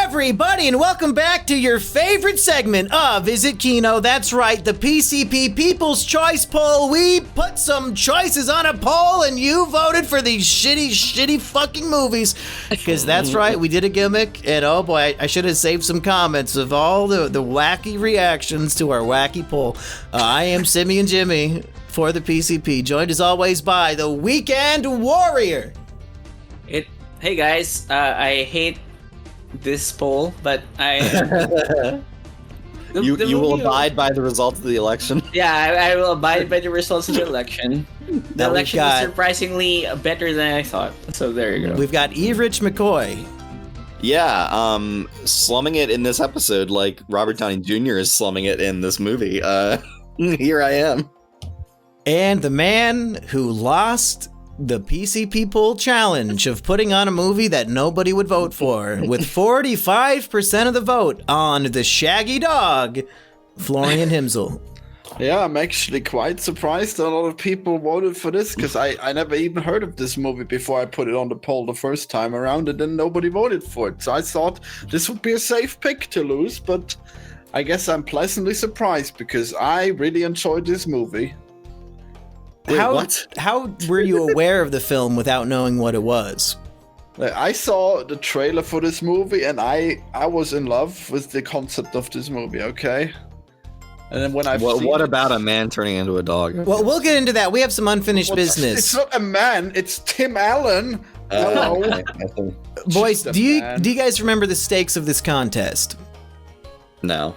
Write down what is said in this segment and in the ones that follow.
everybody, and welcome back to your favorite segment of Is It Kino? That's right, the PCP People's Choice Poll. We put some choices on a poll, and you voted for these shitty fucking movies. Because that's right, we did a gimmick, and oh boy, I should have saved some comments of all the wacky reactions to our wacky poll. I am Simian Jimmy for the PCP, joined as always by the Weekend Warrior. Hey guys, I hate this poll, but you will abide by the results of the election. Yeah, I will abide by the results of the election. The election was surprisingly better than I thought. So there you go. We've got Erich McCoy. Yeah, slumming it in this episode like Robert Downey Jr. is slumming it in this movie. Here I am. And the man who lost the PCP poll challenge of putting on a movie that nobody would vote for, with 45% of the vote on The Shaggy Dog, Florian Himsl. Yeah, I'm actually quite surprised that a lot of people voted for this, because I never even heard of this movie before I put it on the poll the first time around, and then nobody voted for it. So I thought this would be a safe pick to lose, but I guess I'm pleasantly surprised, because I really enjoyed this movie. Wait, what? How were you aware of the film without knowing what it was? I saw the trailer for this movie, and I was in love with the concept of this movie, okay? And then when what about a man turning into a dog? Well, we'll get into that. We have some unfinished business. It's not a man, it's Tim Allen. Boys, do you guys remember the stakes of this contest? No.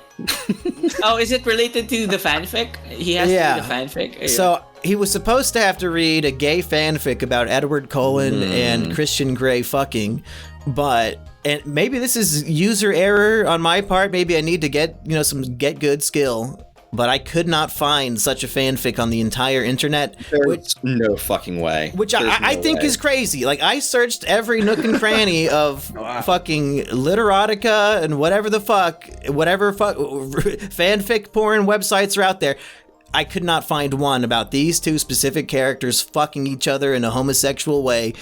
Oh, is it related to the fanfic? He has to read the fanfic? So he was supposed to have to read a gay fanfic about Edward Cullen and Christian Grey fucking, and maybe this is user error on my part. Maybe I need to get some get good skill, but I could not find such a fanfic on the entire internet. There's no fucking way. Which I think is crazy. Like, I searched every nook and cranny of fucking literotica and whatever fanfic porn websites are out there. I could not find one about these two specific characters fucking each other in a homosexual way.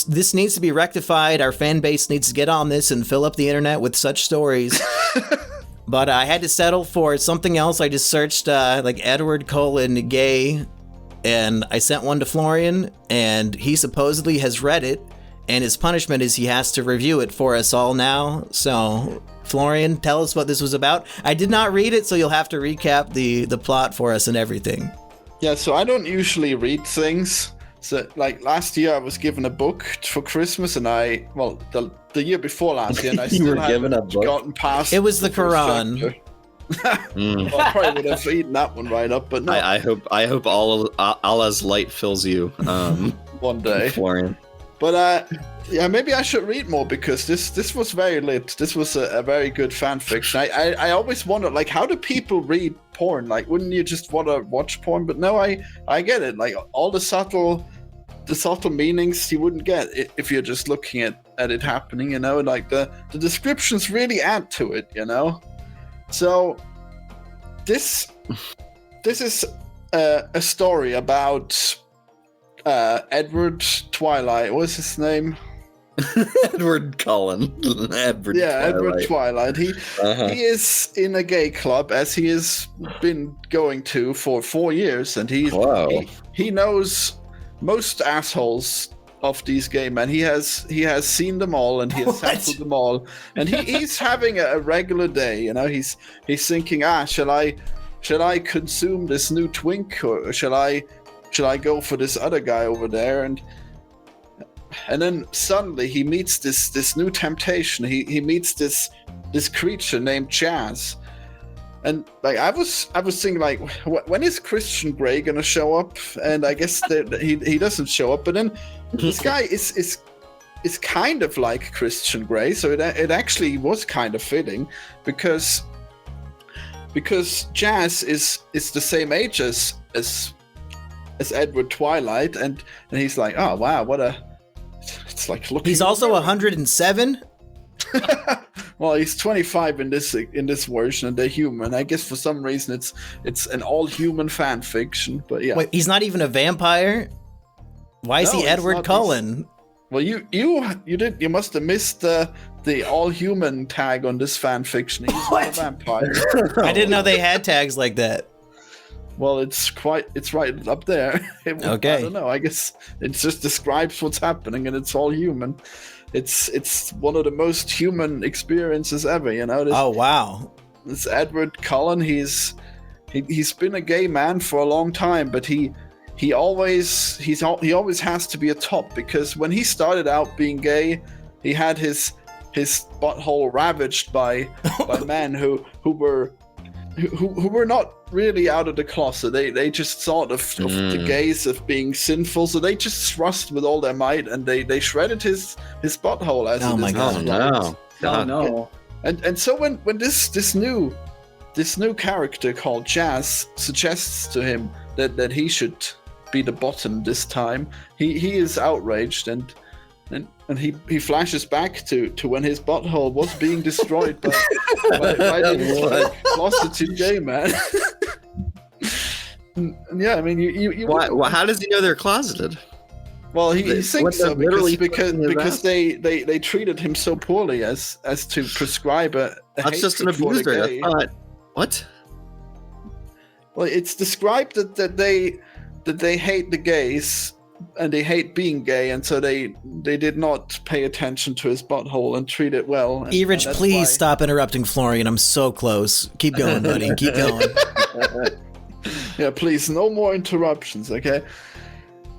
This needs to be rectified. Our fan base needs to get on this and fill up the internet with such stories. But I had to settle for something else. I just searched like Edward Cullen gay, and I sent one to Florian, and he supposedly has read it, and his punishment is he has to review it for us all now. So, Florian, tell us what this was about. I did not read it, so you'll have to recap the plot for us and everything. Yeah, so I don't usually read things. So, like, last year I was given a book for Christmas, and the year before last year, and I still haven't gotten past. It was the Quran. Well, I probably would have eaten that one right up, but no. I hope Allah's light fills you one day, Florian. But yeah, maybe I should read more, because this was very lit. This was a very good fan fiction. I always wondered, like, how do people read porn? Like, wouldn't you just want to watch porn? But no, I get it. Like, all the subtle meanings you wouldn't get if you're just looking at it happening, like the descriptions really add to it, So this is a story about Edward Twilight. What's his name? Edward Cullen. Edward Twilight. He is in a gay club, as he has been going to for 4 years, and he knows most assholes of these gay men. He has seen them all, and he has sampled them all, and he's having a regular day. He's thinking, shall I consume this new twink, or shall I go for this other guy over there? And then suddenly he meets this new temptation. He meets this creature named Jazz. And like I was thinking, like, when is Christian Grey gonna show up? And I guess he doesn't show up. But then this guy is kind of like Christian Grey, so it actually was kind of fitting, because Jazz is the same age as Edward Twilight, and he's like, oh wow, it's like looking. He's also 107. Well, he's 25 in this version, and they're human. I guess for some reason it's an all-human fan fiction, but yeah. Wait, he's not even a vampire? Why is he Edward Cullen? Well, you must have missed the all human tag on this fan fiction. He's not a vampire. I didn't know they had tags like that. Well, it's right up there. Okay. I don't know. I guess it just describes what's happening, and it's all human. It's one of the most human experiences ever. Oh wow. This Edward Cullen. He's been a gay man for a long time, but he always has to be a top, because when he started out being gay, he had his butthole ravaged by men who were not really out of the closet. They just thought of the gays of being sinful, so they just thrust with all their might, and they shredded his butthole as oh my god. No. And so when this new character called Jazz suggests to him that he should be the bottom this time, he is outraged, and he flashes back to when his butthole was being destroyed by this closeted gay man. And yeah, I mean, you Why, how does he know they're closeted? Well, he thinks so because they treated him so poorly as to prescribe a That's just an abuser. I thought, what? Well, it's described that they hate the gays and they hate being gay, and so they did not pay attention to his butthole and treat it well. Erich, please stop interrupting Florian. I'm so close. Keep going, buddy. Keep going. Yeah, please, no more interruptions, okay?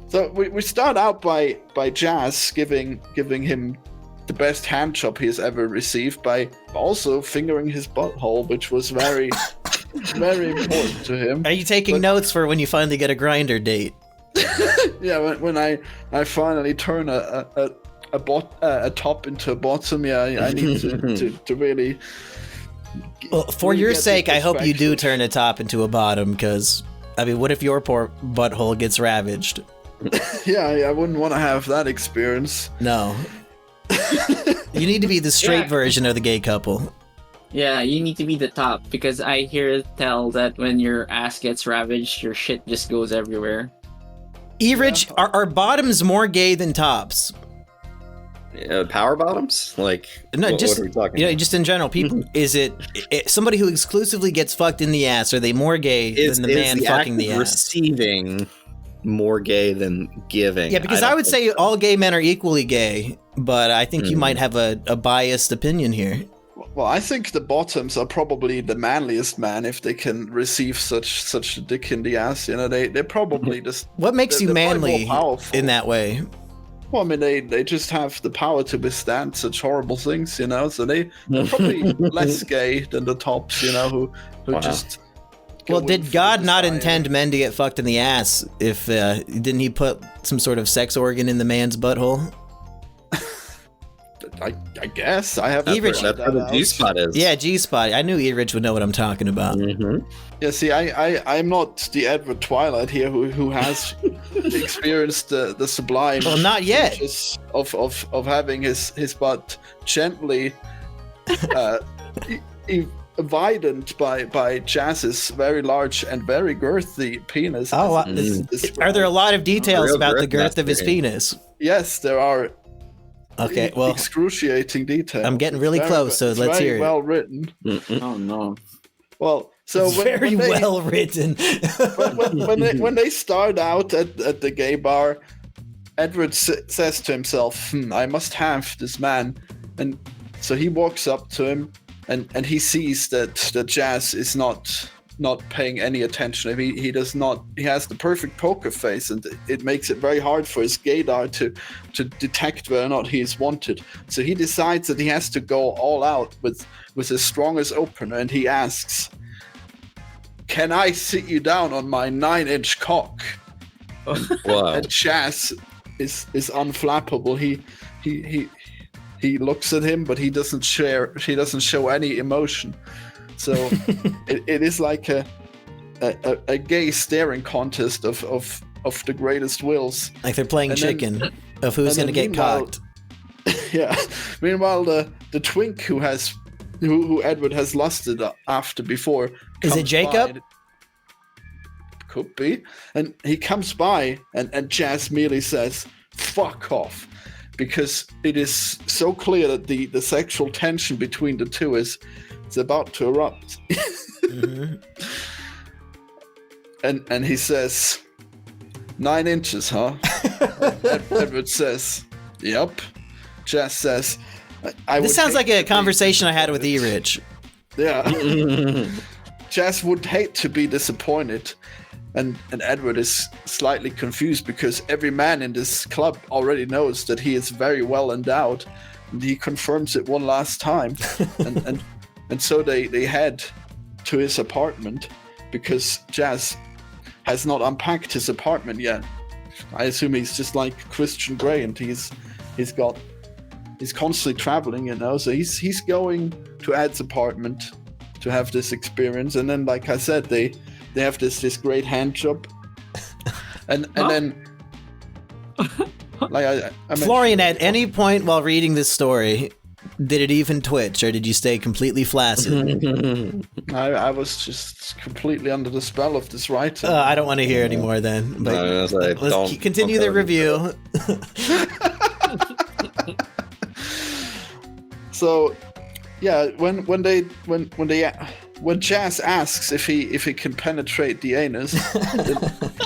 So we start out by Jazz giving him the best hand job he has ever received by also fingering his butthole, which was very, very important to him. Are you taking notes for when you finally get a grinder date? Yeah, when I finally turn a top into a bottom, yeah, I need to really. Well, for your sake, I hope you do turn a top into a bottom, because I mean, what if your poor butthole gets ravaged? Yeah, I wouldn't want to have that experience. No. You need to be the straight version of the gay couple. Yeah, you need to be the top, because I hear tell that when your ass gets ravaged, your shit just goes everywhere. Erich, are bottoms more gay than tops? Power bottoms? Like, no, what are we talking about? Just in general, people. Is it somebody who exclusively gets fucked in the ass? Are they more gay than the man fucking the ass? Receiving more gay than giving? Yeah, because I would say all gay men are equally gay, but I think you might have a biased opinion here. Well, I think the bottoms are probably the manliest man if they can receive such a dick in the ass. They're probably just. What makes you manly in that way? Well, I mean, they just have the power to withstand such horrible things, so they're probably less gay than the tops, who just. Well, did God not intend men to get fucked in the ass? If didn't he put some sort of sex organ in the man's butthole? I guess I have. Erich, that's where the G-spot is. Yeah, G-spot. I knew Erich would know what I'm talking about. Mm-hmm. Yeah, see, I'm not the Edward Twilight here who has experienced the sublime. Well, not yet. Of having his butt gently widened by Jazz's very large and very girthy penis. Oh, are there a lot of details about the girth of his penis? Yes, there are. Okay, well, excruciating details. I'm getting really close, so let's hear it. Well written. Oh no. Well, so very well written. when they start out at the gay bar, Edward says to himself, "I must have this man," and so he walks up to him, and he sees that Jazz is not paying any attention. He does not. He has the perfect poker face, and it makes it very hard for his gaydar to detect whether or not he is wanted. So he decides that he has to go all out with his strongest opener, and he asks, "Can I sit you down on my 9-inch cock?" Wow. And Jazz is unflappable. He looks at him, but he doesn't show any emotion. So it is like a gay staring contest of the greatest wills. Like they're playing chicken of who's going to get cocked. Yeah. Meanwhile, the twink who Edward has lusted after before. Is it Jacob? Could be. And he comes by, and Jazz merely says, "Fuck off." because it is so clear that the sexual tension between the two is about to erupt. Mm-hmm. And he says, 9 inches, huh? Edward says, yep. Jess says, this sounds like a conversation I had with E-Rich. Yeah. Jess would hate to be disappointed. And Edward is slightly confused because every man in this club already knows that he is very well endowed. And he confirms it one last time. and so they head to his apartment because Jazz has not unpacked his apartment yet. I assume he's just like Christian Grey, and he's constantly traveling, you know. So he's going to Ed's apartment to have this experience, and then, like I said, they have this great hand job, and then like I Florian, at any point while reading this story, did it even twitch, or did you stay completely flaccid? I was just completely under the spell of this writer. I don't want to hear anymore then. But let's continue the review. So, yeah, when Jazz asks if he can penetrate the anus,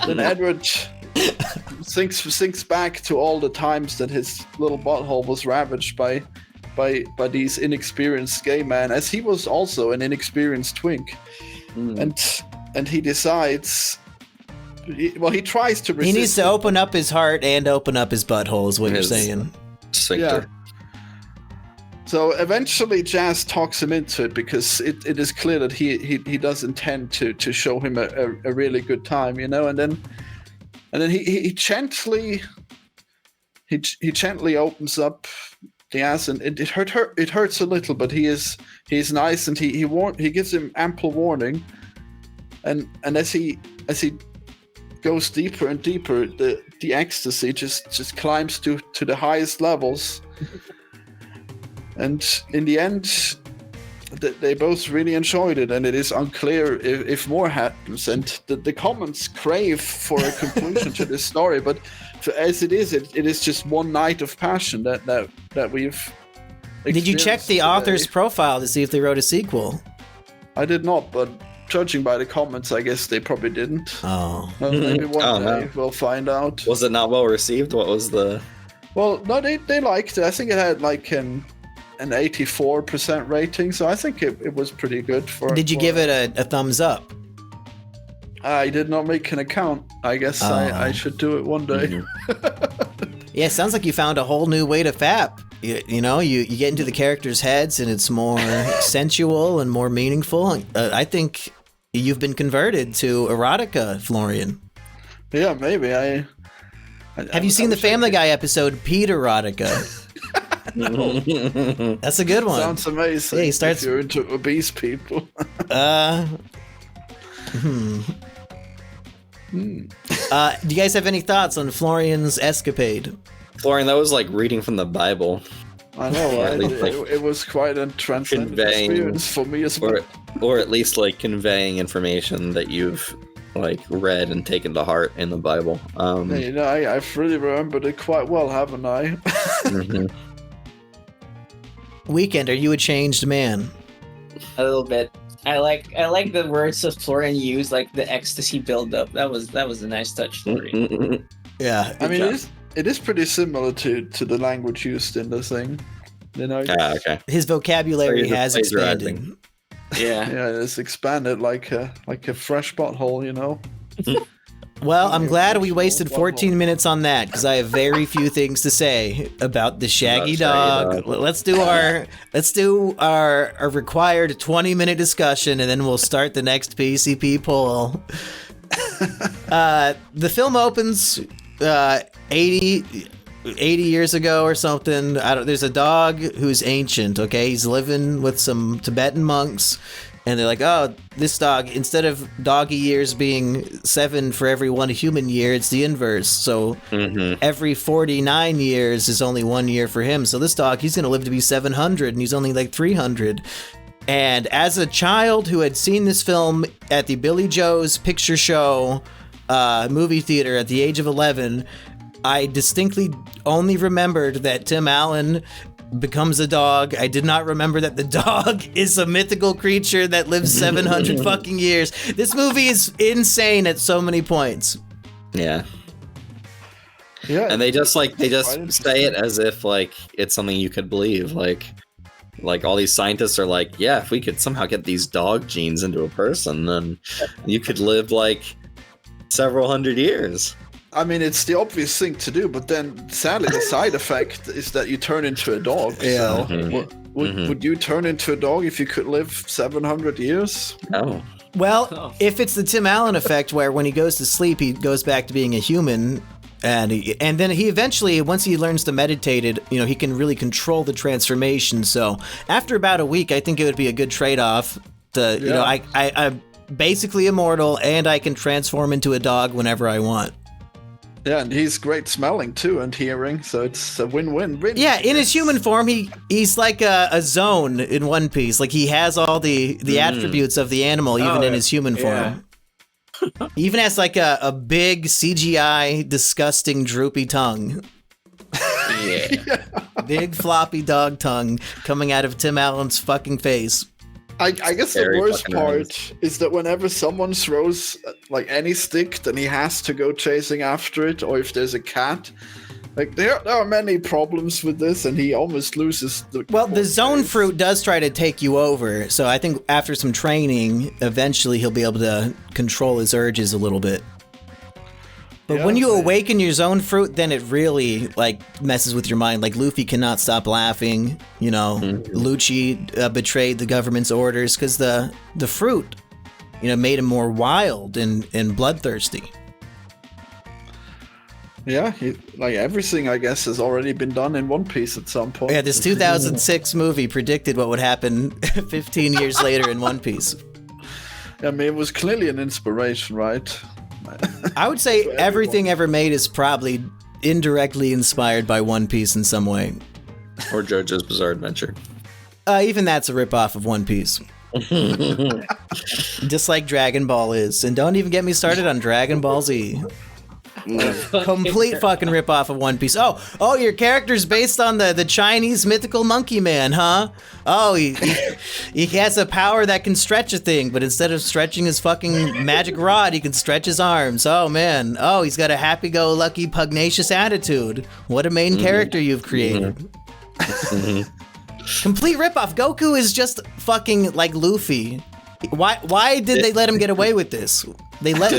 then Edward thinks back to all the times that his little butthole was ravaged by these inexperienced gay men, as he was also an inexperienced twink, and he decides. He tries to resist. He needs to open up his heart and open up his butthole, is what you're saying. Sphincter. Yeah. So eventually Jazz talks him into it because it is clear that he does intend to show him a really good time, you know, and then he gently opens up the ass, and it hurts a little, but he's nice, and he gives him ample warning, and as he goes deeper and deeper, the ecstasy just climbs to the highest levels. And in the end, they both really enjoyed it, and it is unclear if more happens. And the comments crave for a conclusion to this story, but as it is just one night of passion that we've. Did you check the author's profile to see if they wrote a sequel? I did not, but judging by the comments, I guess they probably didn't. Oh, well, maybe one day we'll find out. Was it not well received? What was the? Well, no, they liked it. I think it had like an 84% rating, so I think it was pretty good for. Did you give it a thumbs up? I did not make an account. I guess I should do it one day. Yeah, it sounds like you found a whole new way to fap. You know, you get into the characters' heads, and it's more sensual and more meaningful. I think you've been converted to erotica, Florian. Yeah, maybe. Have you seen the Family Guy episode Pete Erotica? No. That's a good one. Sounds amazing. Yeah, he starts. If you're into obese people. Do you guys have any thoughts on Florian's escapade? Florian, that was like reading from the Bible. I know, it was quite a transcendent experience for me as well. Or at least like conveying information that you've like read and taken to heart in the Bible. You know, I've really remembered it quite well, haven't I? Mm-hmm. Weekend, are you a changed man? A little bit. I like the words that Florian used, like the ecstasy buildup. That was a nice touch, Florian. Yeah, I mean, it is pretty similar to the language used in the thing. You know, okay. His vocabulary has expanded. Yeah, it's expanded like a fresh butthole, you know. Well, I'm glad we wasted 14 minutes on that, because I have very few things to say about the Shaggy Dog. Let's do our required 20-minute discussion, and then we'll start the next PCP poll. The film opens 80 years ago or something. There's a dog who's ancient. Okay, he's living with some Tibetan monks. And they're like, oh, this dog, instead of doggy years being 7 for every 1 human year, it's the inverse. So every 49 years is only 1 year for him. So this dog, he's going to live to be 700, and he's only like 300. And as a child who had seen this film at the Billy Joe's Picture Show movie theater at the age of 11, I distinctly only remembered that Tim Allen becomes a dog. I did not remember that the dog is a mythical creature that lives 700 fucking years. This movie is insane at so many points. Yeah. Yeah. And they just say it as if like it's something you could believe. Like all these scientists are like, yeah, if we could somehow get these dog genes into a person, then you could live like several hundred years. I mean, it's the obvious thing to do, but then sadly the side effect is that you turn into a dog. Yeah. So would you turn into a dog if you could live 700 years? No. Well, if it's the Tim Allen effect where when he goes to sleep, he goes back to being a human, and then he eventually, once he learns to meditate, he can really control the transformation. So after about a week, I think it would be a good trade-off to, I'm basically immortal and I can transform into a dog whenever I want. Yeah, and he's great smelling too and hearing, so it's a win-win-win. Yeah, in his human form, he's like a zone in One Piece. Like he has all the attributes of the animal, even in his human form. He even has like a big CGI, disgusting, droopy tongue. Yeah. Big floppy dog tongue coming out of Tim Allen's fucking face. I guess the worst part is that whenever someone throws like any stick, then he has to go chasing after it, or if there's a cat. Like there are many problems with this, and he almost loses the. Well, the zone fruit does try to take you over, so I think after some training, eventually he'll be able to control his urges a little bit. But when you awaken your zone fruit, then it really like messes with your mind. Like Luffy cannot stop laughing. Lucci betrayed the government's orders because the fruit, made him more wild and bloodthirsty. Yeah, like everything, I guess, has already been done in One Piece at some point. Yeah, this 2006 movie predicted what would happen 15 years later in One Piece. I mean, it was clearly an inspiration, right? I would say everything ever made is probably indirectly inspired by One Piece in some way. Or JoJo's Bizarre Adventure. Even that's a ripoff of One Piece. Just like Dragon Ball is. And don't even get me started on Dragon Ball Z. Complete fucking ripoff of One Piece. Oh, your character's based on the Chinese mythical monkey man, huh? Oh, he has a power that can stretch a thing, but instead of stretching his fucking magic rod, he can stretch his arms. Oh, man. Oh, he's got a happy-go-lucky, pugnacious attitude. What a main character you've created. Complete ripoff. Goku is just fucking like Luffy. Why did they let him get away with this? They let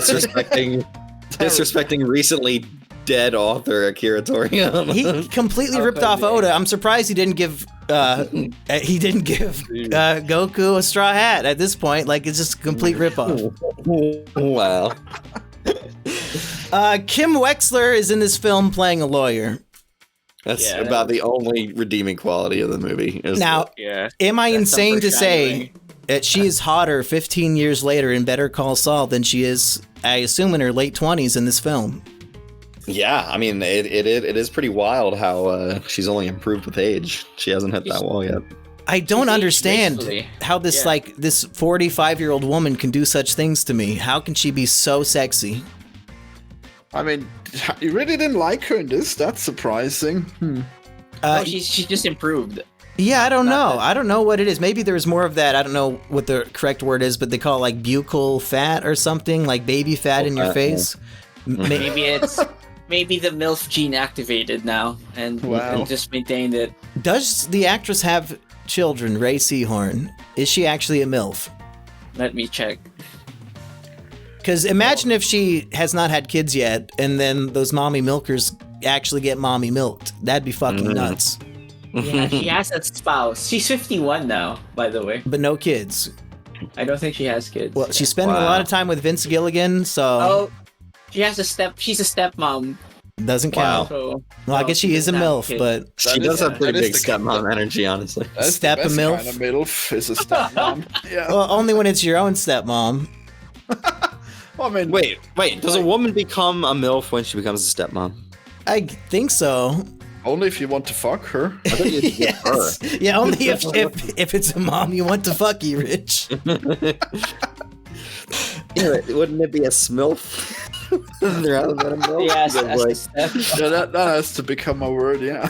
Disrespecting recently dead author Akira Toriyama. He completely ripped off Oda. I'm surprised he didn't give Goku a straw hat at this point. Like, it's just a complete ripoff. Wow. Kim Wexler is in this film playing a lawyer. That's about the only redeeming quality of the movie. Am I insane to say that she is hotter 15 years later in Better Call Saul than she is, I assume, in her late 20s in this film? Yeah, I mean, it is pretty wild how she's only improved with age. She hasn't hit that wall yet. I don't understand how this this 45-year-old woman can do such things to me. How can she be so sexy? I mean, you really didn't like her in this? That's surprising. She just improved. Yeah, I don't know. I don't know what it is. Maybe there's more of that. I don't know what the correct word is, but they call it like buccal fat or something, like baby fat in your face. Maybe the MILF gene activated now and just maintained it. Does the actress have children, Ray Seahorn? Is she actually a MILF? Let me check. Because imagine if she has not had kids yet, and then those mommy milkers actually get mommy milked. That'd be fucking nuts. Yeah, she has a spouse. She's 51 now, by the way. But no kids. I don't think she has kids. Well, she's spending a lot of time with Vince Gilligan, so... Oh, she's a stepmom. Doesn't count. So, well, I guess she is a MILF, kid. but... She does have pretty big stepmom energy, honestly. That's Step the best MILF? kind of MILF is a stepmom. Yeah. Well, only when it's your own stepmom. Well, I mean, wait. Does a woman become a MILF when she becomes a stepmom? I think so. Only if you want to fuck her. I thought you'd get her. Yeah, only if it's a mom you want to fuck, you Rich. Wouldn't it be a SMILF? They're out of that milk. Yes, Yeah, that has to become a word, yeah.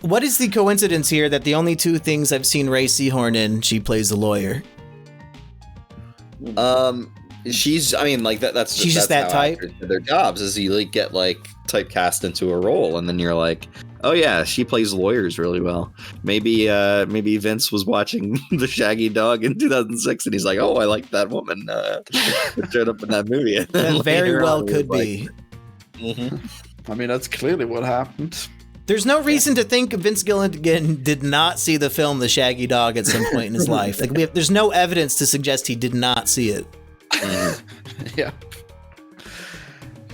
What is the coincidence here that the only two things I've seen Ray Seahorn in, she plays a lawyer? She's, I mean, like that's just that how type. actors do their jobs is you like get like typecast into a role, and then you're like, oh yeah, she plays lawyers really well. Maybe Vince was watching The Shaggy Dog in 2006, and he's like, oh, I like that woman that showed up in that movie. That very well could be. Mm-hmm. I mean, that's clearly what happened. There's no reason to think Vince Gilligan did not see the film The Shaggy Dog at some point in his life. Like there's no evidence to suggest he did not see it. Yeah.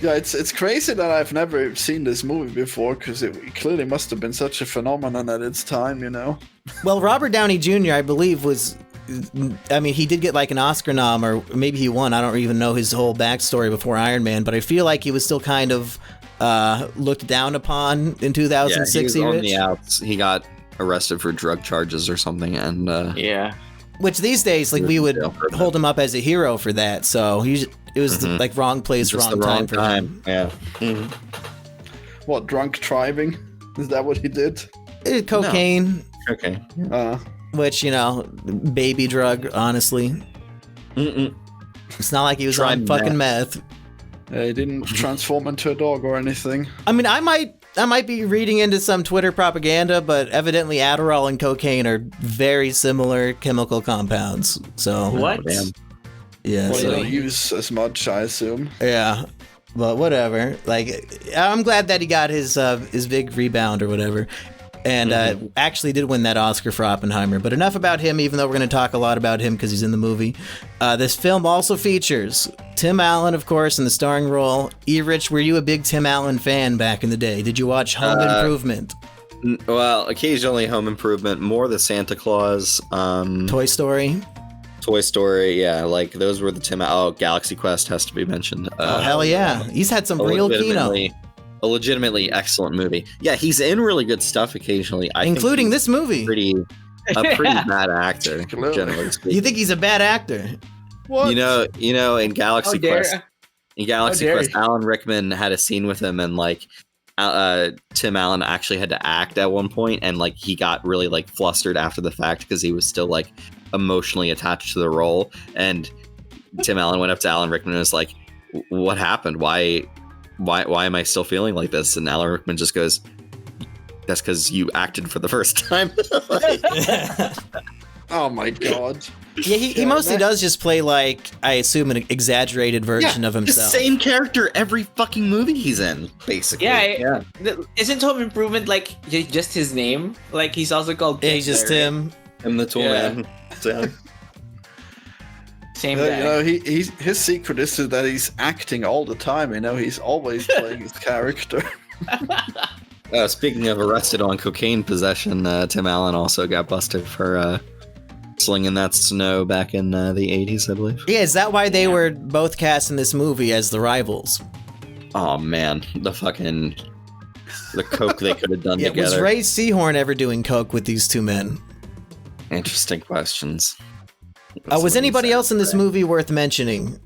Yeah, it's crazy that I've never seen this movie before, because it clearly must have been such a phenomenon at its time, you know? Well, Robert Downey Jr., I believe, he did get like an Oscar nom, or maybe he won. I don't even know his whole backstory before Iron Man, but I feel like he was still kind of looked down upon in 2006. Yeah, he was on the outs. He got arrested for drug charges or something, and yeah. Which these days, like, we would hold him up as a hero for that. So it was like wrong place, just wrong the time wrong for time. him. Yeah. What, drunk driving? Is that what he did? Cocaine, Okay. which, baby drug, honestly. It's not like he was on fucking meth. He didn't transform into a dog or anything. I mean, I might be reading into some Twitter propaganda, but evidently Adderall and cocaine are very similar chemical compounds. So What? Damn. yeah, Well, so, you don't use as much, I assume. yeah, but whatever. Like, I'm glad that he got his big rebound or whatever, and actually did win that Oscar for Oppenheimer. But enough about him, even though we're going to talk a lot about him because he's in the movie. This film also features Tim Allen, of course, in the starring role. Rich, were you a big Tim Allen fan back in the day? Did you watch Home Improvement? Well, occasionally Home Improvement, more the Santa Claus, Toy Story? Toy Story, yeah, like those were the Galaxy Quest has to be mentioned. Oh, hell yeah. He's had some real kino. A legitimately excellent movie. Yeah, he's in really good stuff occasionally. Including this movie. A pretty bad actor, generally speaking. You think he's a bad actor? What? You know, in Galaxy Quest, dare Alan Rickman had a scene with him, and like Tim Allen actually had to act at one point, and like he got really like flustered after the fact because he was still like emotionally attached to the role. And Tim Allen went up to Alan Rickman and was like, "What happened? Why am I still feeling like this?" And Alan Rickman just goes, "That's because you acted for the first time." Oh my god. Yeah, he mostly does just play, like, I assume, an exaggerated version of himself. The same character every fucking movie he's in, basically. Yeah. Isn't Home Improvement like just his name? Like he's also called. Yeah, he's just him. I'm the tool man. So, Same guy. You know, his secret is that he's acting all the time. You know, he's always playing his character. Speaking of arrested on cocaine possession, Tim Allen also got busted for slinging that snow back in the 80s, I believe. Yeah, is that why they were both cast in this movie as the rivals? Oh man, the coke they could have done together. Was Ray Seahorn ever doing coke with these two men? Interesting questions. Was anybody else in this movie worth mentioning?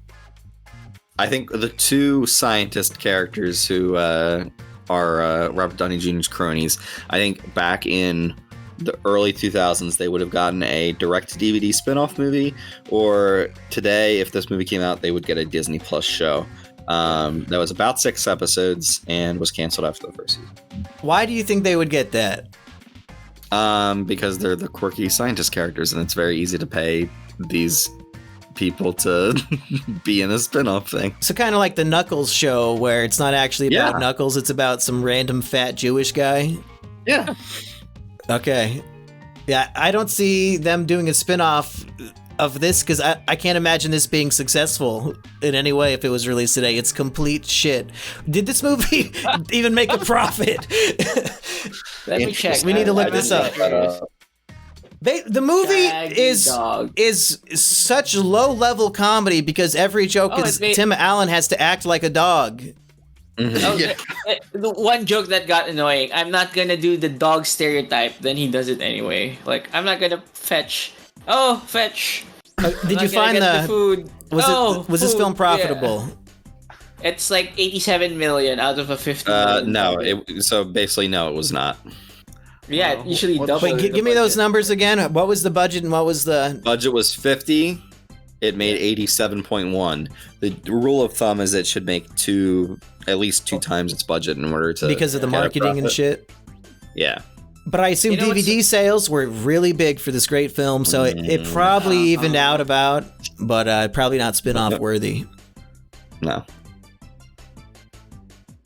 I think the two scientist characters who are Robert Downey Jr.'s cronies, I think back in the early 2000s, they would have gotten a direct-to-DVD spin-off movie, or today, if this movie came out, they would get a Disney Plus show. That was about 6 episodes and was canceled after the first season. Why do you think they would get that? Because they're the quirky scientist characters, and it's very easy to pay these people to be in a spin-off thing. So kind of like the Knuckles show, where it's not actually about Knuckles, it's about some random fat Jewish guy? Yeah. Okay. Yeah, I don't see them doing a spin-off of this, because I can't imagine this being successful in any way if it was released today. It's complete shit. Did this movie even make a profit? Let me check. We need to look this up. The movie is such low-level comedy because every joke is Tim Allen has to act like a dog. The one joke that got annoying, I'm not gonna do the dog stereotype, then he does it anyway. Like, I'm not gonna fetch. Oh, fetch. Did you find the food? Was this film profitable? Yeah. It's like 87 million out of a 50 million. No, so basically no, it was not. Yeah, it usually double. Wait, give me those numbers again. What was the budget and what was the budget? Was 50. It made 87.1. The rule of thumb is it should make at least two times its budget in order to because of the marketing and shit. Yeah. But I assume DVD sales were really big for this great film, so it probably evened out about, but probably not spin-off worthy. No.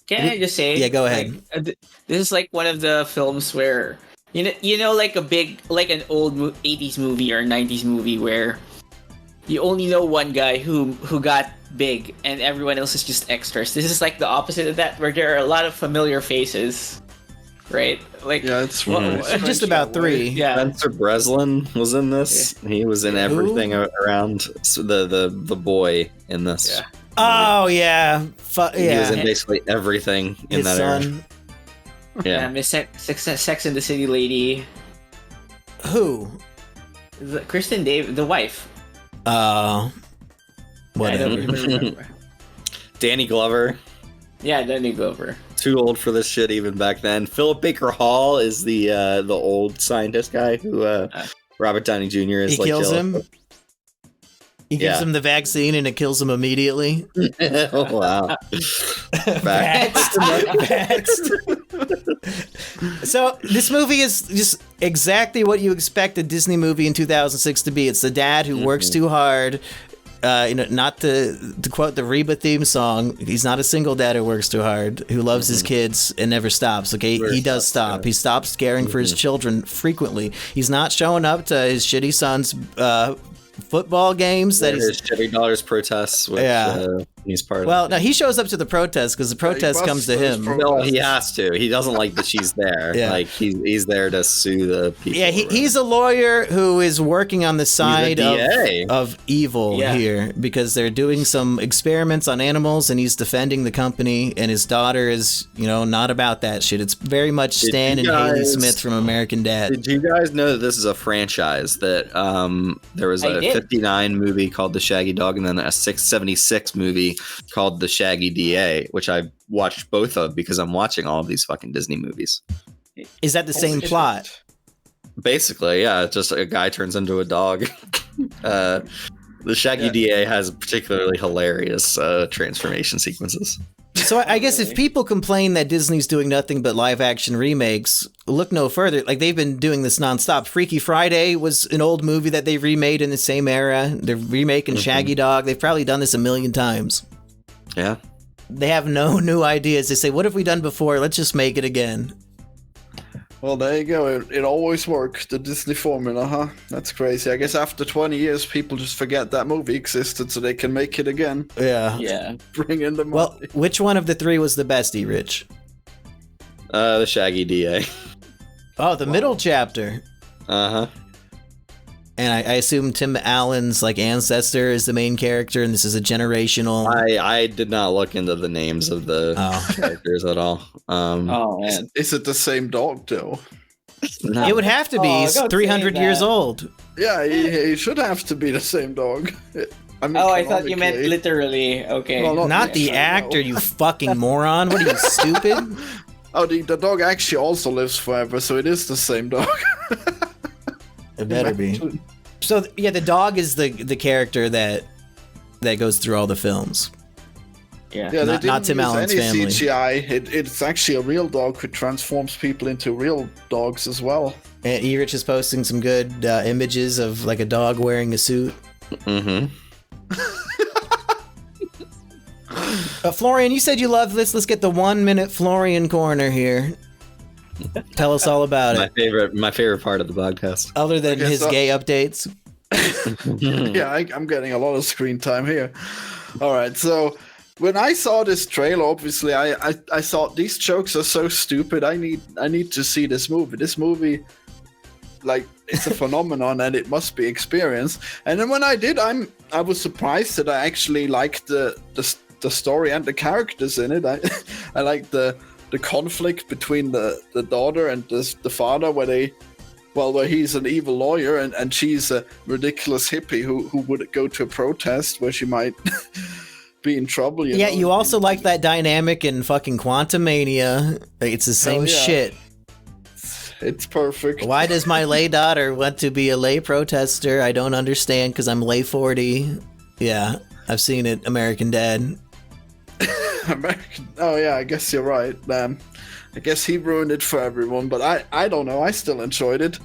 Can I just say? Yeah, go ahead. Like, this is like one of the films where you know, like an old 80s movie or 90s movie where you only know one guy who got big and everyone else is just extras. This is like the opposite of that, where there are a lot of familiar faces, right? Like it's just about three. Yeah, Spencer Breslin was in this. Yeah. He was in everything around the boy in this. Yeah. Oh yeah, He was in basically everything in His that son. era. Yeah, Miss Sex and the City lady. Who? Kristen Davis, the wife. What? I don't even remember. Danny Glover. Yeah, Danny Glover. Too old for this shit even back then. Philip Baker Hall is the old scientist guy who Robert Downey Jr. is. He kills him. He gives him the vaccine and it kills him immediately. Oh, wow. Vaxxed. So this movie is just exactly what you expect a Disney movie in 2006 to be. It's the dad who works too hard. Not to quote the Reba theme song, he's not a single dad who works too hard, who loves his kids and never stops. Okay, he does stop. Yeah. He stops caring for his children frequently. He's not showing up to his shitty son's football games that his $70 protests, which he's part of. Well, no, he shows up to the protest because the protest comes to him. No, he has to. He doesn't like that she's there. Yeah. Like he's there to sue the people. Yeah, he's a lawyer who is working on the side of evil here because they're doing some experiments on animals and he's defending the company and his daughter is, not about that shit. It's very much Stan and Haley Smith from American Dad. Did you guys know that this is a franchise that there was a 59 movie called The Shaggy Dog and then a 676 movie called The Shaggy DA, which I watched both of because I'm watching all of these fucking Disney movies. Is that the same plot? Basically, yeah. Just a guy turns into a dog. The Shaggy DA has particularly hilarious transformation sequences. So I guess if people complain that Disney's doing nothing but live action remakes, look no further. Like they've been doing this nonstop. Freaky Friday was an old movie that they remade in the same era. They're remaking Shaggy Dog. They've probably done this a million times. Yeah. They have no new ideas. They say, what have we done before? Let's just make it again. Well, there you go. It always works, the Disney formula, huh? That's crazy. I guess after 20 years, people just forget that movie existed so they can make it again. Yeah. Yeah. Bring in the money. Well, which one of the three was the best, Rich? The Shaggy DA. Oh, the middle chapter. Uh-huh. And I assume Tim Allen's ancestor is the main character, and this is a generational. I did not look into the names of the characters at all. Oh man, is it the same dog though? No. It would have to be. He's 300 years old. Yeah, he should have to be the same dog. I mean, I thought you meant literally. Okay, well, not the actor. No. You fucking moron! What are you, stupid? Oh, the dog actually also lives forever, so it is the same dog. It better be. So yeah, the dog is the character that goes through all the films. Yeah, not Tim Allen's family. CGI. It's actually a real dog who transforms people into real dogs as well. And Erich is posting some good images of a dog wearing a suit. Mm-hmm. Florian, you said you loved this. Let's get the 1 minute Florian corner here. Tell us all about it. My favorite part of the podcast. Other than his gay updates. Yeah, I'm getting a lot of screen time here. All right, so when I saw this trailer, obviously I thought these jokes are so stupid. I need to see this movie. This movie, it's a phenomenon and it must be experienced. And then when I did, I was surprised that I actually liked the story and the characters in it. I like the conflict between the daughter and the father, where they where he's an evil lawyer and she's a ridiculous hippie who would go to a protest where she might be in trouble. You also like that dynamic in fucking Quantumania. It's the same shit. It's perfect. Why does my lay daughter want to be a lay protester? I don't understand because I'm lay 40. Yeah, I've seen it. American Dad. Oh yeah, I guess you're right. I guess he ruined it for everyone, but I don't know. I still enjoyed it.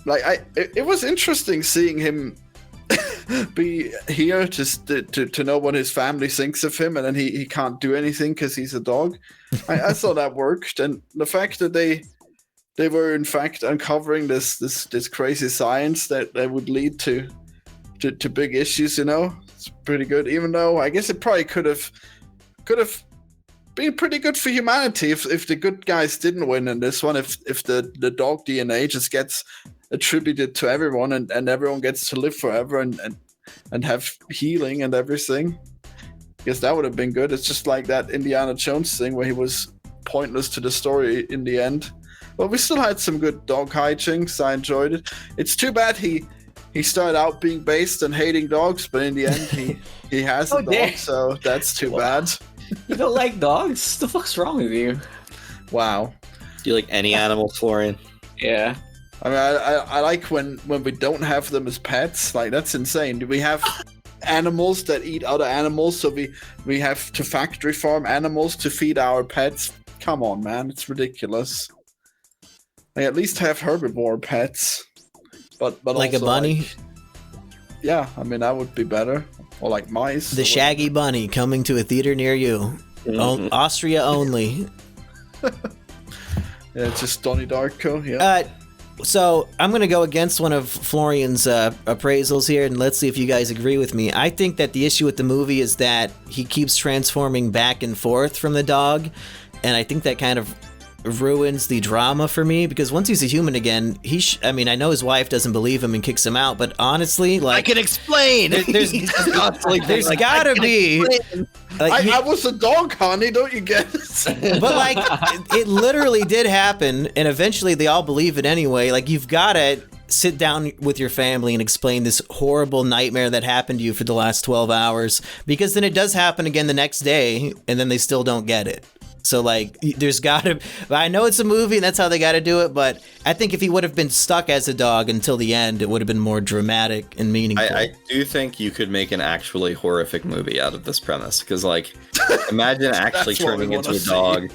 Like it was interesting seeing him be here just to know what his family thinks of him, and then he can't do anything because he's a dog. I thought that worked, and the fact that they were in fact uncovering this crazy science that would lead to big issues, it's pretty good. Even though I guess it probably could have been pretty good for humanity if the good guys didn't win in this one. If the dog DNA just gets attributed to everyone and everyone gets to live forever and have healing and everything. I guess that would have been good. It's just like that Indiana Jones thing where he was pointless to the story in the end. But we still had some good dog hijinks. I enjoyed it. It's too bad he started out being based and hating dogs, but in the end he has a dog, so that's too bad. You don't like dogs? The fuck's wrong with you? Wow. Do you like any animals, Florian? Yeah. I mean, I like when we don't have them as pets. Like, that's insane. Do we have animals that eat other animals, so we have to factory farm animals to feed our pets? Come on, man. It's ridiculous. Like, at least have herbivore pets. But like also, a bunny? Yeah, I mean, that would be better. Or like mice. The Shaggy Bunny coming to a theater near you. Austria only. Yeah, it's just Donnie Darko, yeah. So I'm going to go against one of Florian's appraisals here, and let's see if you guys agree with me. I think that the issue with the movie is that he keeps transforming back and forth from the dog, and I think that kind of ruins the drama for me, because once he's a human again, I mean, I know his wife doesn't believe him and kicks him out, but honestly, like, I can explain. There's gotta be. Like, I was a dog, honey. Don't you get it? But like, it literally did happen, and eventually they all believe it anyway. Like, you've gotta sit down with your family and explain this horrible nightmare that happened to you for the last 12 hours, because then it does happen again the next day, and then they still don't get it. So, like, there's gotta... I know it's a movie, and that's how they gotta do it, but I think if he would have been stuck as a dog until the end, it would have been more dramatic and meaningful. I do think you could make an actually horrific movie out of this premise, because, like, imagine actually turning into a dog,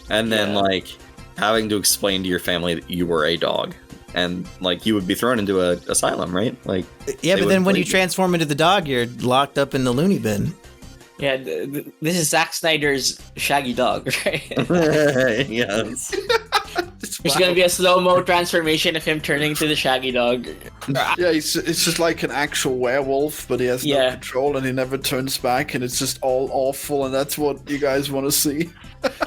and then, like, having to explain to your family that you were a dog. And, like, you would be thrown into an asylum, right? Like, yeah, but then when you transform into the dog, you're locked up in the loony bin. Yeah, this is Zack Snyder's Shaggy Dog, right? Yes. There's gonna be a slow-mo transformation of him turning into the Shaggy Dog. Yeah, it's just like an actual werewolf, but he has no control and he never turns back, and it's just all awful, and that's what you guys want to see.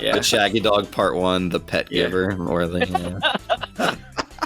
Yeah. The Shaggy Dog Part 1, the pet giver, or the...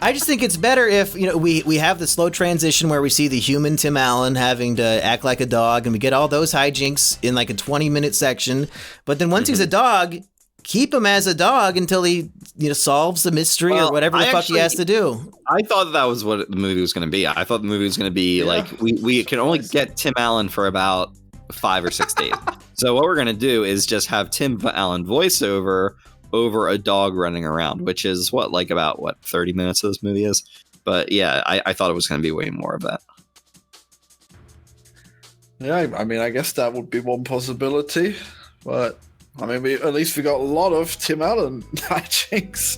I just think it's better if, we have the slow transition where we see the human Tim Allen having to act like a dog, and we get all those hijinks in like a 20-minute section. But then once he's a dog, keep him as a dog until he, solves the mystery or whatever the fuck he has to do. I thought that was what the movie was going to be. I thought the movie was going to be like, we can only get Tim Allen for about 5 or 6 days. So what we're going to do is just have Tim Allen voiceover over a dog running around, which is about 30 minutes of this movie is. But yeah, I thought it was going to be way more of that. Yeah, I mean, I guess that would be one possibility. But I mean, at least we got a lot of Tim Allen hijinks.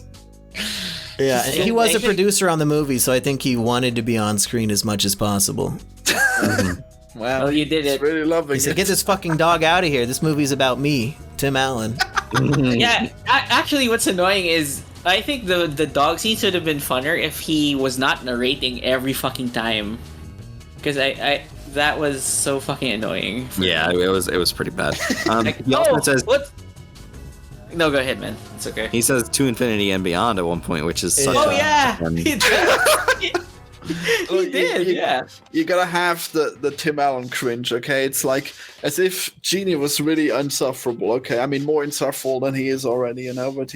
Yeah, and he was a producer on the movie, so I think he wanted to be on screen as much as possible. Wow, you did it. Really loving he said, "Get this fucking dog out of here. This movie's about me, Tim Allen." Yeah, actually, what's annoying is I think the dog scenes would have been funner if he was not narrating every fucking time, because I that was so fucking annoying. Yeah, it was pretty bad. He also says, what? No, go ahead, man. It's okay. He says to infinity and beyond at one point, which is such He did, yeah. You gotta have the Tim Allen cringe, okay? It's like as if Genie was really insufferable, okay? I mean, more insufferable than he is already, but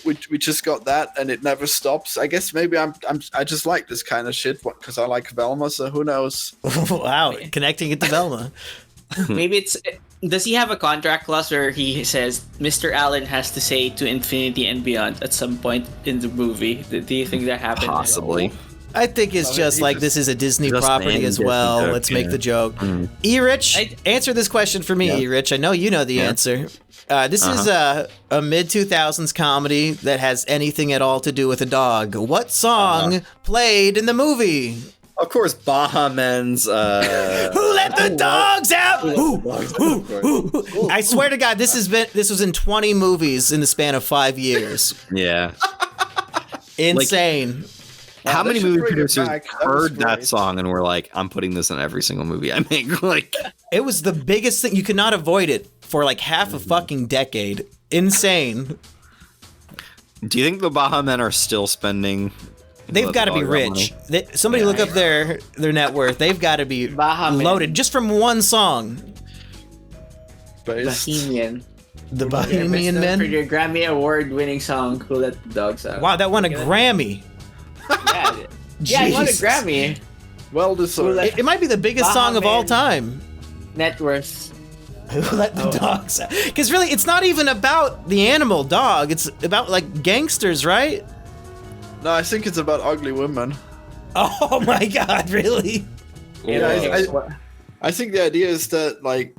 we just got that, and it never stops. I guess maybe I just like this kind of shit because I like Velma. So who knows? Wow, connecting it to Velma. Maybe it's. Does he have a contract clause where he says Mr. Allen has to say to infinity and beyond at some point in the movie? Do you think that happened? Possibly. I think it's just like this is a Disney property as well. Joke, Let's make the joke. E-Rich, answer this question for me, E-Rich. I know you know the answer. This is a mid-2000s comedy that has anything at all to do with a dog. What song played in the movie? Of course, Baha Men's. Who let the dogs out? I swear to God, this was in 20 movies in the span of 5 years. Yeah. Insane. How many movie producers That heard that song and were like, "I'm putting this in every single movie I make"? Like, it was the biggest thing. You could not avoid it for like half a fucking decade. Insane. do you think the Baha Men are still spending? They've got to be rich. Somebody look up their net worth. They've got to be loaded just from one song. Bohemian. The Bohemian For Men. your Grammy Award-winning song, "Who Let the Dogs Out." Wow, that won a Grammy. Yeah, he won a Jesus. Grammy. Well deserved. It might be the biggest song of all time. Net worth. Who let the dogs out? Because really, it's not even about the animal dog. It's about like gangsters, right? No, I think it's about ugly women. Oh my God, really? Yeah, I think the idea is that like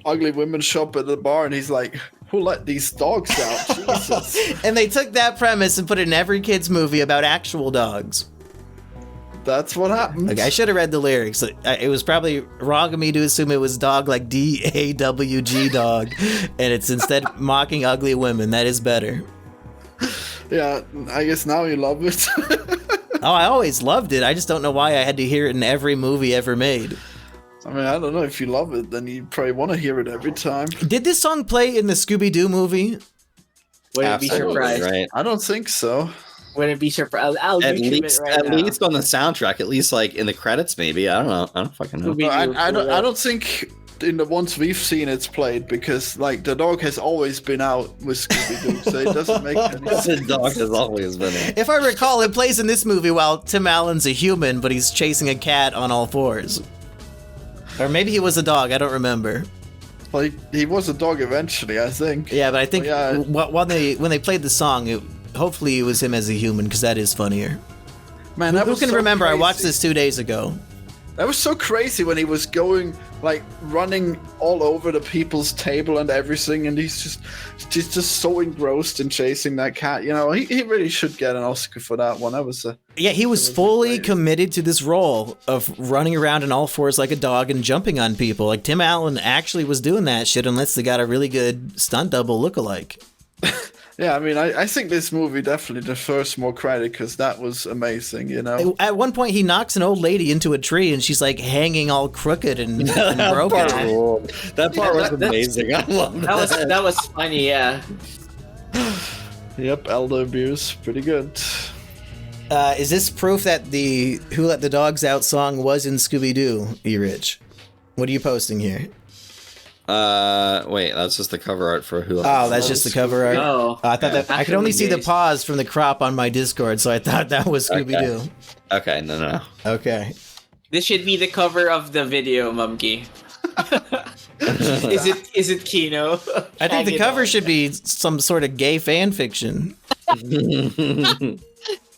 ugly women shop at the bar, and he's like, "Who let these dogs out?" Jesus. And they took that premise and put it in every kid's movie about actual dogs. That's what happened. Okay, I should have read the lyrics. It was probably wrong of me to assume it was dog like DAWG dog, and it's instead mocking ugly women. That is better. Yeah, I guess now you love it. Oh, I always loved it. I just don't know why I had to hear it in every movie ever made. I mean, I don't know, if you love it, then you probably want to hear it every time. Did this song play in the Scooby-Doo movie? Wouldn't be surprised. Right? I don't think so. Wouldn't be surprised. I'll At YouTube least, it right now. least on the soundtrack. At least like in the credits, maybe. I don't know. I don't fucking know. Scooby-Doo. I don't think in the ones we've seen it's played, because like the dog has always been out with Scooby-Doo, so it doesn't make any sense. The dog has always been there. If I recall, it plays in this movie while Tim Allen's a human, but he's chasing a cat on all fours. Or maybe he was a dog, I don't remember. Well, he was a dog eventually, I think. Yeah, but I think Well, when they played the song, hopefully it was him as a human, because that is funnier. Man, that Who was can so remember? crazy. I watched this 2 days ago. That was so crazy when he was going, like, running all over the people's table and everything, and he's just so engrossed in chasing that cat. You know, he really should get an Oscar for that one. That was Yeah, he was fully committed to this role of running around on all fours like a dog and jumping on people. Like, Tim Allen actually was doing that shit, unless they got a really good stunt double lookalike. Yeah, I mean, I think this movie definitely deserves more credit, because that was amazing, you know? At one point, he knocks an old lady into a tree, and she's like hanging all crooked and broken. That part was amazing. I love that. That was funny, yeah. Yep, elder abuse. Pretty good. Is this proof that the Who Let the Dogs Out song was in Scooby-Doo, E-Rich? What are you posting here? Wait, that's just the cover art for Who. Oh, that's just the cover art. Oh, I thought that I could only see the Days. pause from the crop on my Discord, so I thought that was Scooby-Doo. Okay, no. Okay. This should be the cover of the video, Mumkey. Is it Kino? I think the Shaggy cover Dog. should be some sort of gay fan fiction.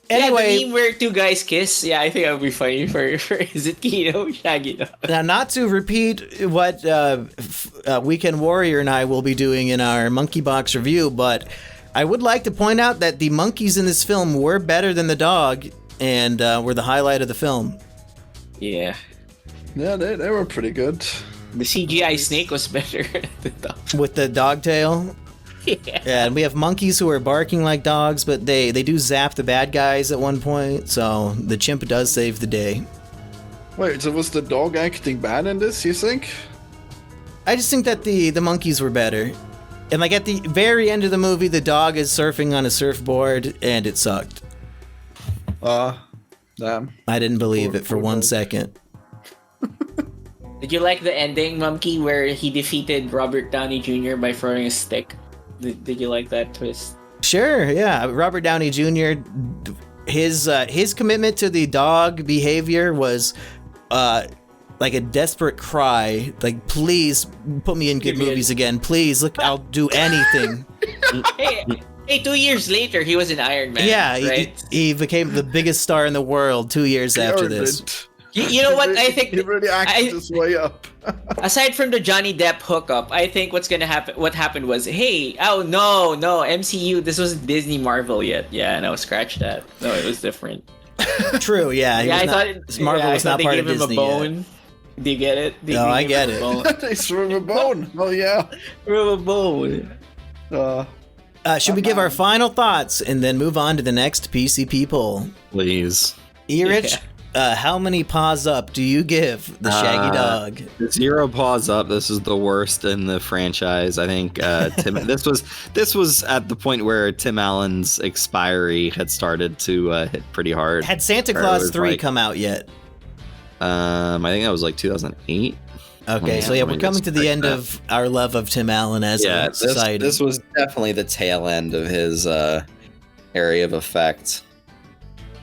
Yeah, Anyway, the meme where two guys kiss. Yeah, I think that would be funny for Is it Kino? Shaggy Dog. now not to repeat what Weekend Warrior and I will be doing in our Monkey Box review, but I would like to point out that the monkeys in this film were better than the dog, and were the highlight of the film. Yeah. Yeah, they were pretty good. The CGI snake was better than the dog. With the dog tail. Yeah. Yeah, and we have monkeys who are barking like dogs, but they do zap the bad guys at one point, so the chimp does save the day. Wait, so was the dog acting bad in this, you think? I just think that the monkeys were better. And like at the very end of the movie, the dog is surfing on a surfboard, and it sucked. Damn. I didn't believe it for 1 second. Did you like the ending, Mumkey, where he defeated Robert Downey Jr. by throwing a stick? Did you like that twist? Sure, yeah. Robert Downey Jr. His commitment to the dog behavior was like a desperate cry. Like, please put me in good movies again. Please, look, I'll do anything. Hey, 2 years later, he was in Iron Man. Yeah, right? he became the biggest star in the world 2 years after this. You know what? I think he really acted his way up. Aside from the Johnny Depp hookup, I think what's gonna happen. What happened was, hey, oh no, MCU. This wasn't Disney Marvel yet. Yeah, no, scratch that. No, it was different. True. Yeah. I thought Marvel was not part of Disney. Disney. They gave him a bone. Do you get it? No, I get it. They threw him a bone. Oh yeah, threw him a bone. Should we give our final thoughts and then move on to the next PCP poll? Please. Erich, how many paws up do you give the Shaggy Dog? 0 paws up. This is the worst in the franchise. I think Tim. This was at the point where Tim Allen's expiry had started to hit pretty hard. Had Santa Claus 3 come out yet? I think that was like 2008. Okay, so yeah, we're coming to the end of our love of Tim Allen as a society. This was definitely the tail end of his area of effect.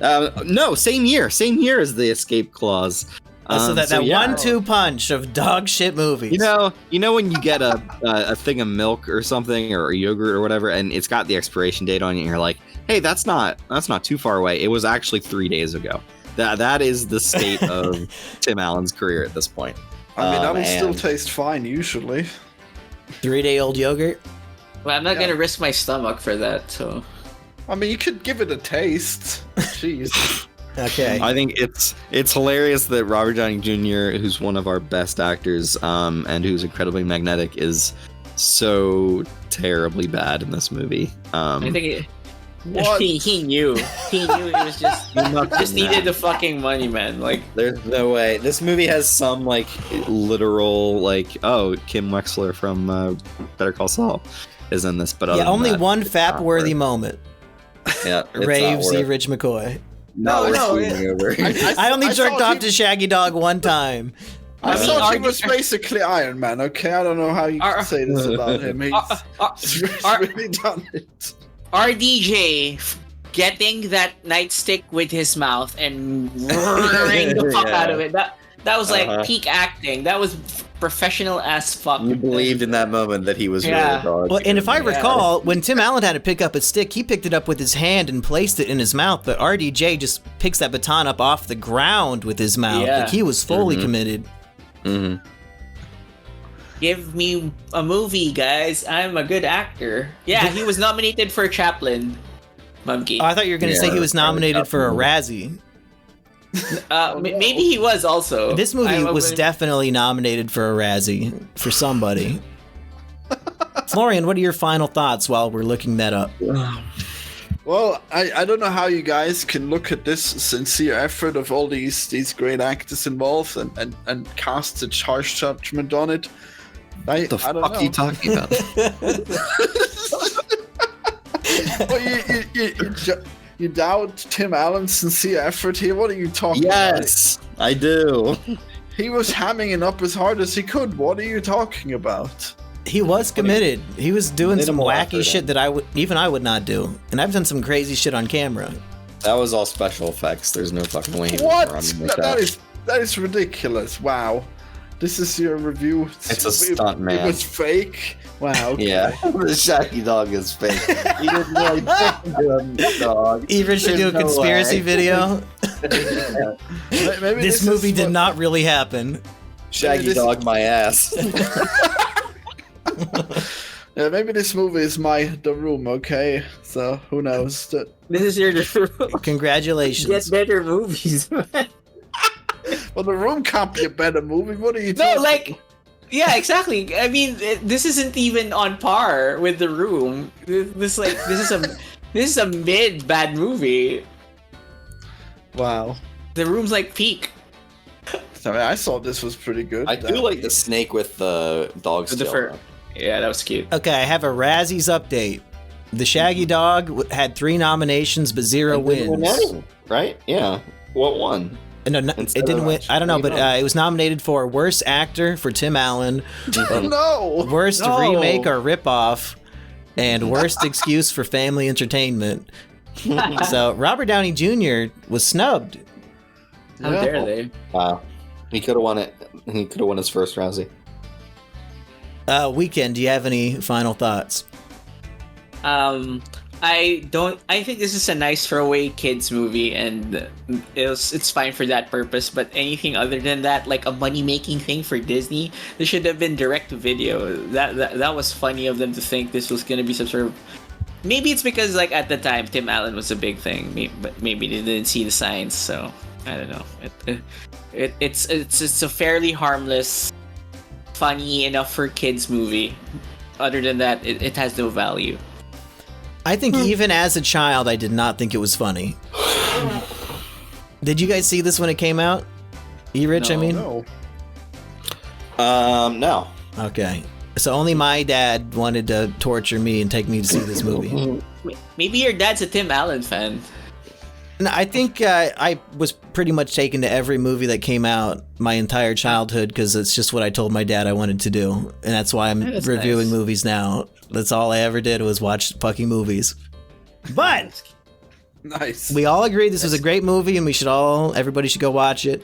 No, same year as the Escape Clause. So that 1-2 punch of dog shit movies. You know when you get a thing of milk or something or yogurt or whatever, and it's got the expiration date on it, and you're like, hey, that's not too far away. It was actually 3 days ago. That is the state of Tim Allen's career at this point. I mean, that would still taste fine usually. 3-day-old yogurt? Well, I'm not gonna risk my stomach for that, so. I mean, you could give it a taste. Jeez. Okay. I think it's hilarious that Robert Downey Jr., who's one of our best actors, and who's incredibly magnetic, is so terribly bad in this movie. I think he knew. He knew he was just needed the fucking money, man. Like, there's no way. This movie has some like literal Kim Wexler from Better Call Saul is in this, but only one fap-worthy moment. Yeah, Raves Rich McCoy. No. I only jerked off to Shaggy Dog one time. I thought he was basically Iron Man. Okay, I don't know how you can say this about him. He's really done it. RDJ getting that nightstick with his mouth and roaring the fuck out of it. That was like peak acting. That was professional as fuck. You believed in that moment that he was really a dog. Well, and if I recall, when Tim Allen had to pick up a stick, he picked it up with his hand and placed it in his mouth, but RDJ just picks that baton up off the ground with his mouth. Like he was fully committed. Mm-hmm. Give me a movie, guys. I'm a good actor. Yeah, he was nominated for Chaplin. Monkey. Oh, I thought you were going to say he was nominated for a Razzie. Maybe he was also. This movie was definitely nominated for a Razzie for somebody. Florian, what are your final thoughts while we're looking that up? Well, I don't know how you guys can look at this sincere effort of all these great actors involved and cast a harsh judgment on it. What the fuck are you talking about? Well, you doubt Tim Allen's sincere effort here? What are you talking about? Yes, I do. He was hamming it up as hard as he could. What are you talking about? He was committed. He was doing some wacky shit that I would not do. And I've done some crazy shit on camera. That was all special effects. There's no fucking way. What? That is ridiculous. Wow. This is your review. It's a stunt, man. It was fake. Wow. Okay. Yeah, the Shaggy Dog is fake. He didn't really the dog. Even should do a conspiracy video. Maybe this movie did not really happen. Shaggy Dog my ass. Yeah, maybe this movie is The Room, okay? So, who knows? This is your The Room. Congratulations. Get better movies, man. Well, The Room can't be a better movie. What are you talking yeah, exactly. I mean, this isn't even on par with The Room. This is a mid bad movie. Wow. The Room's like peak. I mean, I thought this was pretty good. I do like the snake with the dog's tail. Yeah, that was cute. Okay, I have a Razzies update. The Shaggy Dog had 3 nominations but 0 wins. Right? Yeah. What won? No, it didn't win. I don't know, but it was nominated for Worst Actor for Tim Allen. No! Worst Remake or Ripoff. and worst excuse for family entertainment. So Robert Downey Jr. was snubbed. How dare they? Wow. He could have won it. He could have won his first Rousey. Weekend, do you have any final thoughts? I think this is a nice throwaway kids movie, and it's fine for that purpose. But anything other than that, like a money making thing for Disney, this should have been direct to video. That was funny of them to think this was gonna be some sort of. Maybe it's because like at the time Tim Allen was a big thing, but maybe they didn't see the signs. So I don't know. It's a fairly harmless, funny enough for kids movie. Other than that, it has no value. I think even as a child, I did not think it was funny. Did you guys see this when it came out? E-Rich, No. I mean? No. No. Okay. So only my dad wanted to torture me and take me to see this movie. Maybe your dad's a Tim Allen fan. No, I think I was pretty much taken to every movie that came out my entire childhood because it's just what I told my dad I wanted to do. And that's why I'm That's reviewing nice. movies now. That's all I ever did was watch fucking movies. But Nice. we all agreed this was a great movie and everybody should go watch it.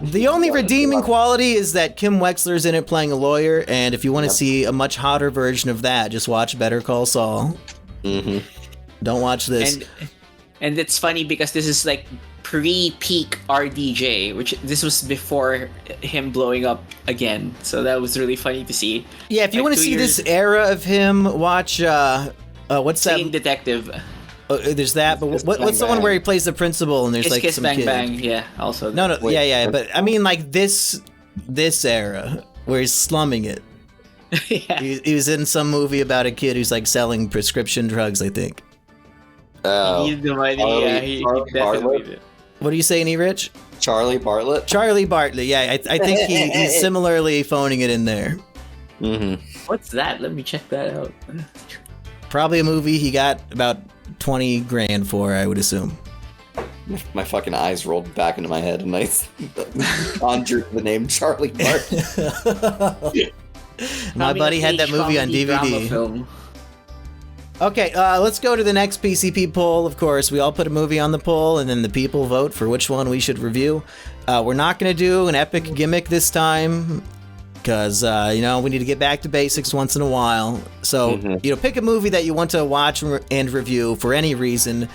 The only redeeming quality is that Kim Wexler's in it playing a lawyer, and if you want to see a much hotter version of that, just watch Better Call Saul. Mm-hmm. Don't watch this. And it's funny because this is like pre-peak RDJ, which this was before him blowing up again. So that was really funny to see. Yeah, if you like want to 2 see years- this era of him, watch what's that? Same Detective. There's that, but what's the one where he plays the principal and there's Kiss like Kiss some Bang kid? Bang. Yeah, also. No, Wait, yeah, but I mean like this era where he's slumming it. Yeah. He was in some movie about a kid who's like selling prescription drugs, I think. Oh. He's the money. Charlie- Yeah, he Charlie definitely Bartlett? did. What are you saying, E-Rich? Charlie Bartlett. Charlie Bartlett. Yeah, I think he's similarly phoning it in there. Mm-hmm. What's that? Let me check that out. Probably a movie he got about 20 grand for, I would assume. My fucking eyes rolled back into my head, and I conjured the name Charlie Bartlett. My buddy had that movie on Comedy drama DVD. film. Okay, let's go to the next PCP poll. Of course, we all put a movie on the poll, and then the people vote for which one we should review. We're not going to do an epic gimmick this time, because, we need to get back to basics once in a while. So, pick a movie that you want to watch and review for any reason.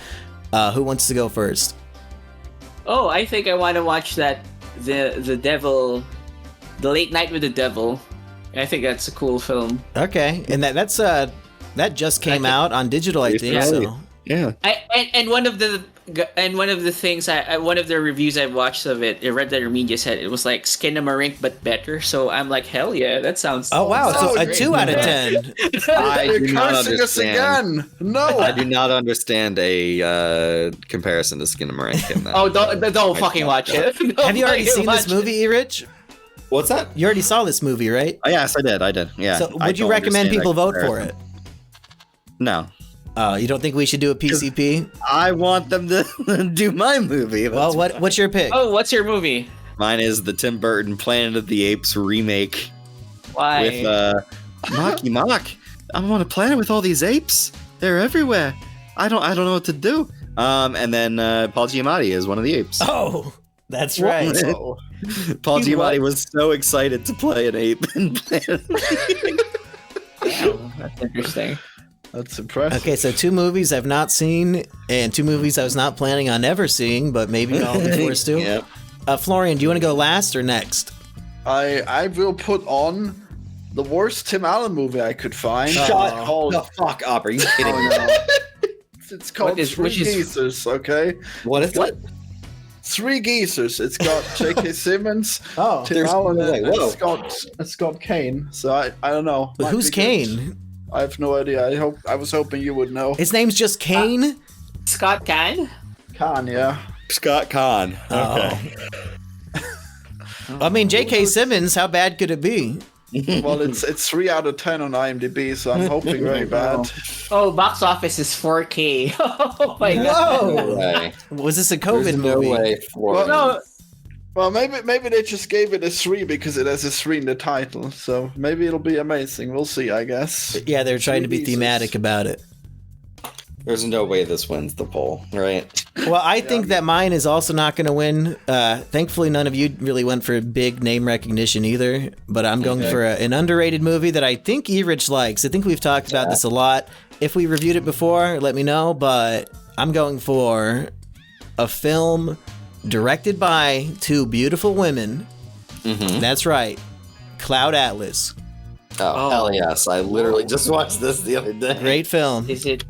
Who wants to go first? Oh, I think I want to watch that the Devil, The Late Night with the Devil. I think that's a cool film. Okay, and that just came out on digital, I think. Yeah. So. Yeah. And one of the things one of the reviews I watched of it, Red Letter Media said it was like Skinamarink but better. So I'm like, hell yeah, that sounds. Oh wow, so a great. 2 out of 10. I You're do not cursing us understand. again. No. I do not understand a comparison to Skinamarink in that. Oh, don't fucking watch it. Don't Have you already fucking seen this watch movie, E-Rich? What's that? You already saw this movie, right? Oh, yes, I did. Yeah. So I would you don't recommend understand people that vote for comparison. it? No. You don't think we should do a PCP? I want them to do my movie. Well, what's your pick? Oh, what's your movie? Mine is the Tim Burton Planet of the Apes remake Why? with Mocky Mock. I'm on a planet with all these apes. They're everywhere. I don't know what to do. And then Paul Giamatti is one of the apes. Oh, that's right. Paul Giamatti was so excited to play an ape in Planet of the Apes. Wow, that's interesting. That's impressive. Okay, so 2 movies I've not seen, and 2 movies I was not planning on ever seeing, but maybe I'll be forced to. Yep. Florian, do you want to go last or next? I will put on the worst Tim Allen movie I could find. Shut called, the fuck up. Are you kidding me? It's called Which Three is- Geezers, okay? What is it? Three Geezers. It's got J.K. Simmons, Oh, Tim there's Allen, no way. and Whoa. Scott Kane. So I don't know. but Might who's be good. Kane? I have no idea. I was hoping you would know. His name's just Kane? Scott Kahn? Khan, yeah. Scott Kahn. Okay. I mean, J.K. Simmons, how bad could it be? Well, it's 3 out of 10 on IMDb, so I'm hoping very bad. Oh, box office is 4K. Oh my god. Whoa! No way. Was this a There's COVID no movie? way for Well, No, Well, maybe they just gave it a 3 because it has a 3 in the title. So maybe it'll be amazing. We'll see, I guess. Yeah, they're trying to be thematic about it. There's no way this wins the poll, right? Well, I think that mine is also not going to win. Thankfully, none of you really went for big name recognition either. But I'm going for an underrated movie that I think E-Rich likes. I think we've talked about this a lot. If we reviewed it before, let me know. But I'm going for a film directed by 2 beautiful women. That's right. Cloud Atlas. Oh, hell yes. I literally just watched this the other day. Great film. Is it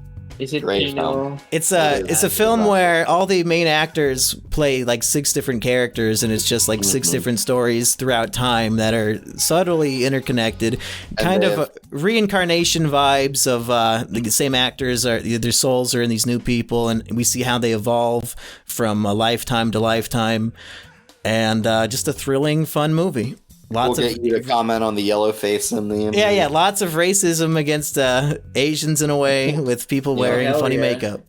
Great kino? It's a film where all the main actors play like 6 different characters, and it's just like 6 different stories throughout time that are subtly interconnected. Kind of reincarnation vibes of the same actors, their souls are in these new people, and we see how they evolve from lifetime to lifetime. And just a thrilling, fun movie. We'll get you to comment on the yellow face in the Yeah, lots of racism against Asians in a way, with people wearing funny makeup.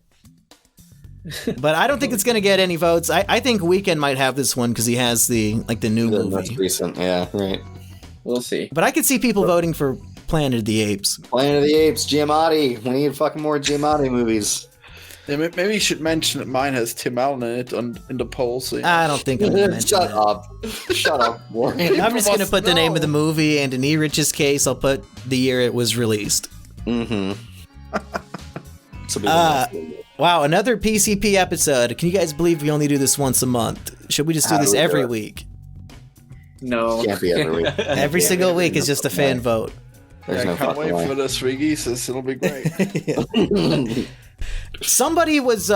But I don't think it's going to get any votes. I think Weekend might have this one because he has the new movie. Most recent, yeah, right. We'll see. But I could see people voting for Planet of the Apes. Planet of the Apes, Giamatti. We need fucking more Giamatti movies. Yeah, maybe you should mention that mine has Tim Allen in it in the poll. So I don't think I'm going to mention Shut that. up. Shut up, Warren. I'm just going to put the name of the movie, and in E-Rich's case, I'll put the year it was released. Wow, another PCP episode. Can you guys believe we only do this once a month? Should we just do this every week? No. Can't be every week. Every single week is just a fan vote. There's no can't wait fucking for way. the 3 geeses. It'll be great. Somebody was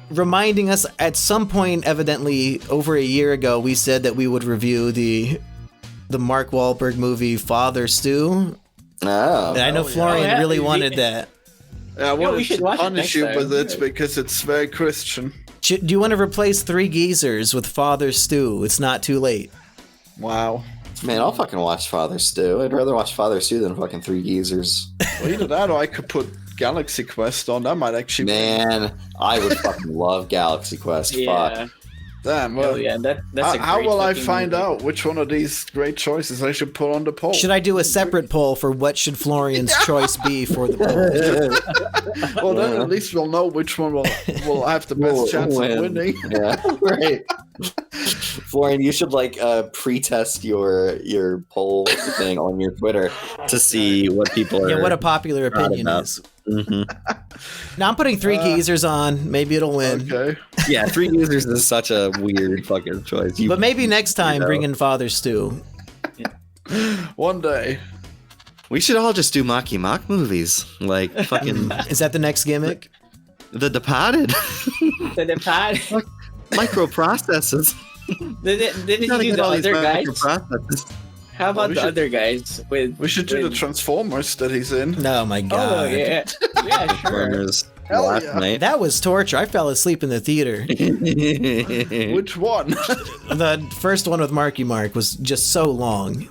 reminding us at some point, evidently over a year ago, we said that we would review the Mark Wahlberg movie Father Stew. Oh. And I know Florian really wanted that. Yeah, I wanted we should to watch it punish next you time. with it because it's very Christian. Do you want to replace 3 geezers with Father Stew? It's not too late. Wow. Man, I'll fucking watch Father Stew. I'd rather watch Father Stew than fucking 3 geezers. Well, either that or I could put Galaxy Quest on. That might actually Man, I would fucking love Galaxy Quest. Yeah. Fuck. Damn, well, That's a how great will I fucking find movie. out which one of these great choices I should put on the poll? Should I do a separate poll for what should Florian's choice be for the poll? Well, then at least we'll know which one will have the best chance of winning. Yeah, right. Florian, you should pre-test your poll thing on your Twitter to see what people are. Yeah, what a popular opinion about. is. Mm-hmm. Now I'm putting 3 geezers on. Maybe it'll win. Okay. Yeah, 3 users is such a weird fucking choice. But maybe next time bring in Father Stew. One day. We should all just do Maki Mock movies. Like fucking Is that the next gimmick? The Departed. The Departed. Microprocessors. Didn't you do the other guys? Microprocessors. How about we the should- other guys? We should do the Transformers that he's in. Oh my god. Oh yeah, yeah, sure. Transformers Hell last yeah. night. That was torture. I fell asleep in the theater. Which one? The first one with Marky Mark was just so long.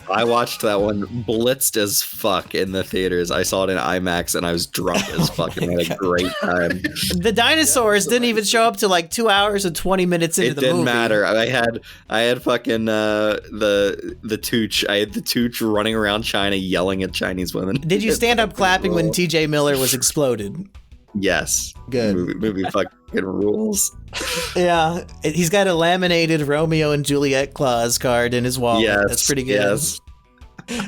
I watched that one blitzed as fuck in the theaters. I saw it in IMAX and I was drunk as fuck and had a great time. The dinosaurs didn't even show up to like 2 hours and 20 minutes into It the didn't movie. matter. I had fucking the Tooch. I had the Tooch running around China yelling at Chinese women. Did you stand up clapping when TJ Miller was exploded? Yes. Good. Movie fucking rules. Yeah, he's got a laminated Romeo and Juliet clause card in his wallet. Yes. That's pretty good. Yes. He's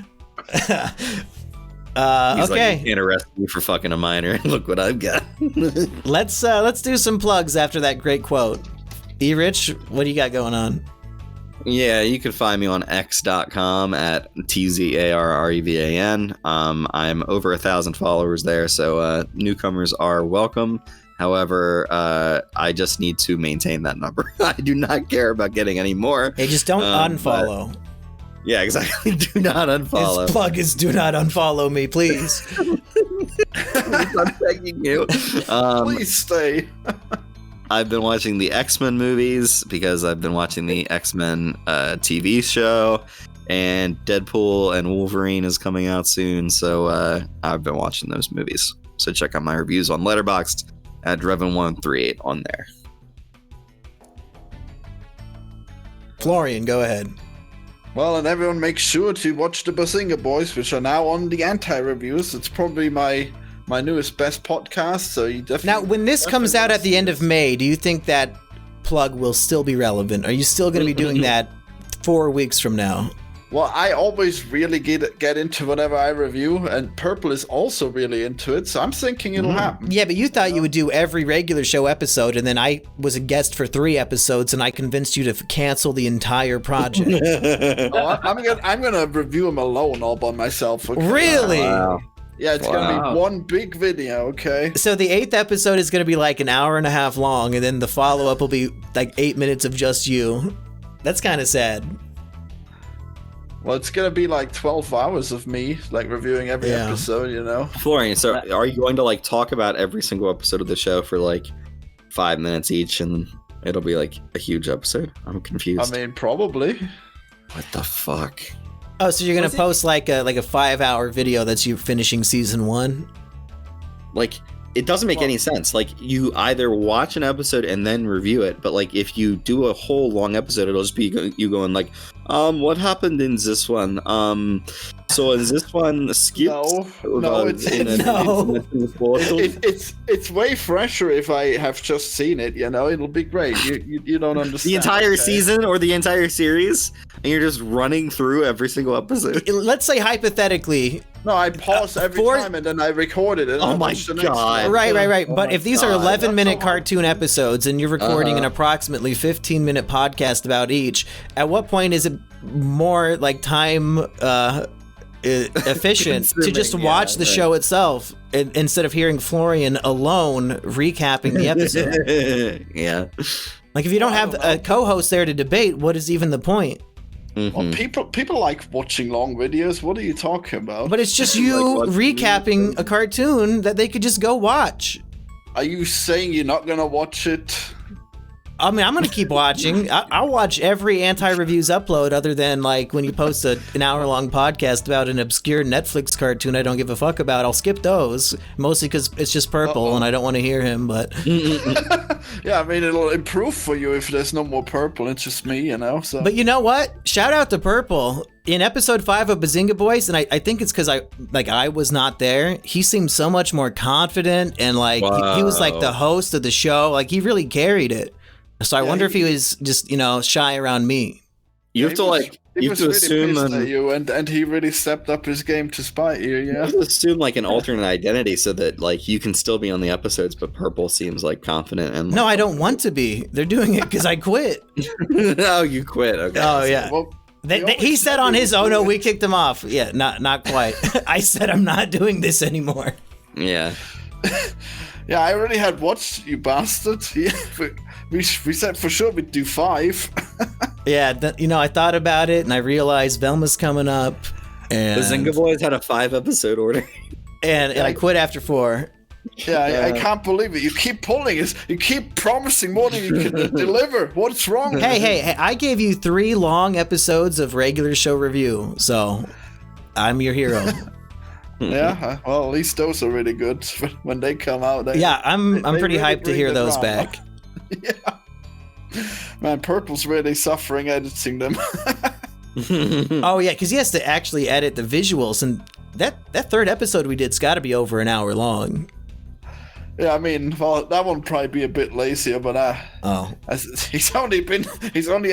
Okay, like, you can't arrest me for fucking a minor. Look what I've got. let's do some plugs after that great quote. E-Rich, what do you got going on? Yeah, you can find me on x.com at TZARREVAN. I'm over 1,000 followers there, so newcomers are welcome. However, I just need to maintain that number. I do not care about getting any more. Hey, just don't unfollow. Yeah, exactly. Do not unfollow. His plug is do not unfollow me, please. I'm begging you. Please stay. I've been watching the X-Men movies because I've been watching the X-Men TV show, and Deadpool and Wolverine is coming out soon, so I've been watching those movies. So check out my reviews on Letterboxd at Dreven138 on there. Florian, go ahead. Well, and everyone make sure to watch the Bazinga Boys, which are now on the anti-reviews. It's probably my newest best podcast, so you definitely... Now, when this comes out at the end of May, do you think that plug will still be relevant? Are you still going to be doing that 4 weeks from now? Well, I always really get into whatever I review, and Purple is also really into it, so I'm thinking it'll happen. Yeah, but you thought you would do every regular show episode, and then I was a guest for 3 episodes, and I convinced you to cancel the entire project. I'm gonna review them alone, all by myself. Okay? Really? Wow. Yeah, it's gonna be one big video, okay? So the 8th episode is gonna be like an hour and a half long, and then the follow-up will be like 8 minutes of just you. That's kind of sad. Well, it's gonna be like 12 hours of me, like reviewing every episode, you know. Florian, so are you going to like talk about every single episode of the show for like 5 minutes each, and it'll be like a huge episode? I'm confused. I mean, probably. What the fuck? Oh, so you're gonna post like a 5-hour video that's you finishing season 1? Like, it doesn't make any sense. Like, you either watch an episode and then review it, but like if you do a whole long episode, it'll just be you going like, what happened in this one? So is this one skipped? It's way fresher if I have just seen it. You know, it'll be great. You don't understand the entire season or the entire series, and you're just running through every single episode. Let's say hypothetically. No, I pause every time and then I record it. And oh my god! Right. But if these are 11-minute cartoon episodes and you're recording an approximately 15-minute podcast about each, at what point is it more like time efficient to just watch the show itself instead of hearing Florian alone recapping the episode? Yeah. Like if you don't have a co-host there to debate, what is even the point? Well, people like watching long videos. What are you talking about? But it's just you recapping a cartoon that they could just go watch. Are you saying you're not gonna watch it? I mean, I'm gonna keep watching. I'll watch every anti-reviews upload other than like when you post an hour-long podcast about an obscure Netflix cartoon I don't give a fuck about. I'll skip those, mostly because it's just Purple and I don't want to hear him, but... Yeah, I mean, it'll improve for you if there's no more Purple. It's just me, you know? So. But you know what? Shout out to Purple. In episode 5 of Bazinga Boys, and I think it's because I was not there, he seemed so much more confident and like he was like the host of the show. Like he really carried it. So I wonder if he was just, shy around me. You have to assume at you and he really stepped up his game to spite you. Yeah, you have to assume like an alternate identity so that like you can still be on the episodes, but Purple seems like confident and. No, I don't want to be. They're doing it because I quit. Oh, you quit? Okay. Oh yeah. Well, he said on his, "Oh no, we kicked him off." Yeah, not quite. I said I'm not doing this anymore. Yeah. Yeah, I already had watched you bastard. Yeah, we said for sure we'd do 5. Yeah, I thought about it and I realized Velma's coming up. And the Bazinga Boys had a 5-episode order. And I quit after 4. Yeah, I can't believe it. You keep pulling us. You keep promising more than you can deliver. What's wrong? Hey, I gave you 3 long episodes of regular show review, so I'm your hero. Yeah, well, at least those are really good when they come out. I'm pretty really hyped to hear those back. Yeah, man, Purple's really suffering editing them. Oh yeah, because he has to actually edit the visuals, and that 3rd episode we did's got to be over an hour long. Yeah, I mean, well, that one probably be a bit lazier, but he's only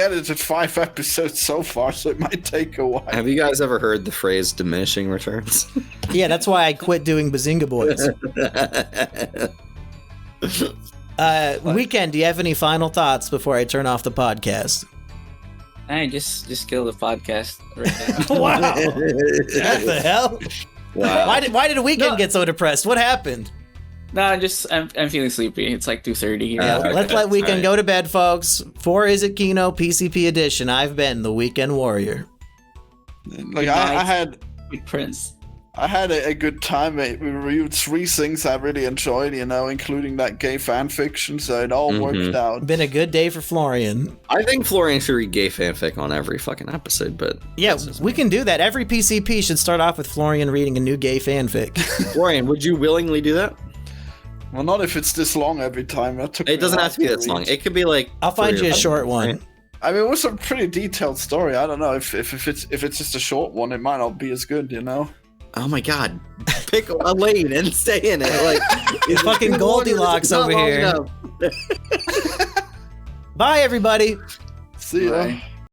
edited 5 episodes so far, so it might take a while. Have you guys ever heard the phrase diminishing returns? Yeah, that's why I quit doing Bazinga Boys. Weekend, do you have any final thoughts before I turn off the podcast? I just kill the podcast right now. Wow! What the hell? Wow. Why did Weekend get so depressed? What happened? No, I'm feeling sleepy. It's like 2:30 here. Yeah, let's let Weekend go to bed, folks. 4 Is It Kino PCP edition. I've been the Weekend Warrior. Like I had Prince. I had a good time. We reviewed 3 things I really enjoyed, including that gay fan fiction, so it all worked out. Been a good day for Florian. I think Florian should read gay fanfic on every fucking episode, but... Yeah, we can do that. Every PCP should start off with Florian reading a new gay fanfic. Florian, would you willingly do that? Well, not if it's this long every time. It doesn't have to be this long. It could be like... I'll find you a short one. I mean, it was a pretty detailed story. I don't know if it's just a short one, it might not be as good, you know. Oh my god! Pick a lane and stay in it. Like it's fucking Goldilocks over here. Bye, everybody. See ya. Bye.